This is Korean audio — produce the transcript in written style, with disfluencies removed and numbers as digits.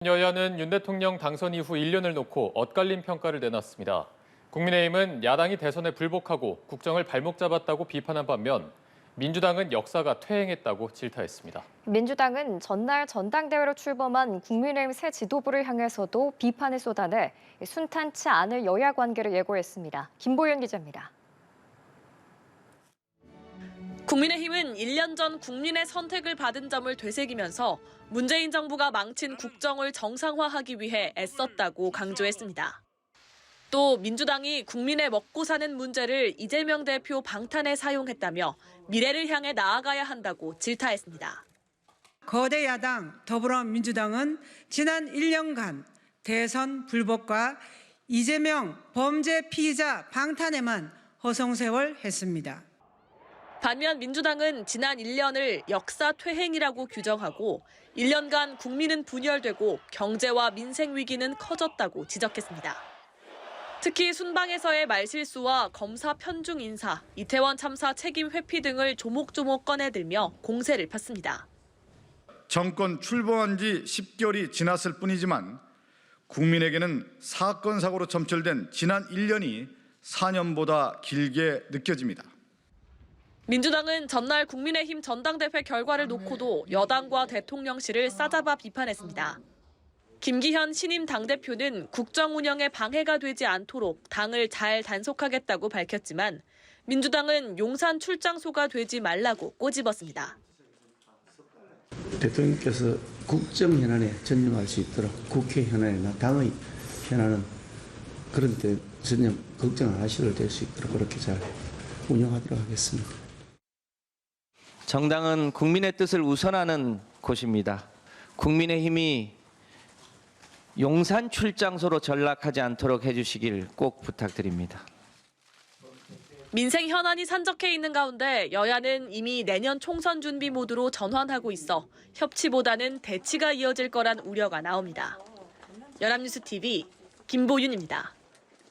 여야는 윤 대통령 당선 이후 1년을 놓고 엇갈린 평가를 내놨습니다. 국민의힘은 야당이 대선에 불복하고 국정을 발목 잡았다고 비판한 반면 민주당은 역사가 퇴행했다고 질타했습니다. 민주당은 전날 전당대회로 출범한 국민의힘 새 지도부를 향해서도 비판을 쏟아내 순탄치 않을 여야 관계를 예고했습니다. 김보연 기자입니다. 국민의힘은 1년 전 국민의 선택을 받은 점을 되새기면서 문재인 정부가 망친 국정을 정상화하기 위해 애썼다고 강조했습니다. 또 민주당이 국민의 먹고 사는 문제를 이재명 대표 방탄에 사용했다며 미래를 향해 나아가야 한다고 질타했습니다. 거대 야당 더불어민주당은 지난 1년간 대선 불복과 이재명 범죄 피의자 방탄에만 허송세월했습니다. 반면 민주당은 지난 1년을 역사 퇴행이라고 규정하고 1년간 국민은 분열되고 경제와 민생 위기는 커졌다고 지적했습니다. 특히 순방에서의 말실수와 검사 편중 인사, 이태원 참사 책임 회피 등을 조목조목 꺼내들며 공세를 폈습니다. 정권 출범한 지 10개월이 지났을 뿐이지만 국민에게는 사건 사고로 점철된 지난 1년이 4년보다 길게 느껴집니다. 민주당은 전날 국민의힘 전당대회 결과를 놓고도 여당과 대통령실을 싸잡아 비판했습니다. 김기현 신임 당대표는 국정 운영에 방해가 되지 않도록 당을 잘 단속하겠다고 밝혔지만 민주당은 용산 출장소가 되지 말라고 꼬집었습니다. 대통령께서 국정 현안에 전념할 수 있도록 국회 현안이나 당의 현안은 그런 데 전혀 걱정 안 하셔도 될 수 있도록 그렇게 잘 운영하도록 하겠습니다. 정당은 국민의 뜻을 우선하는 곳입니다. 국민의힘이 용산 출장소로 전락하지 않도록 해주시길 꼭 부탁드립니다. 민생 현안이 산적해 있는 가운데 여야는 이미 내년 총선 준비 모드로 전환하고 있어 협치보다는 대치가 이어질 거란 우려가 나옵니다. 연합뉴스 TV 김보윤입니다.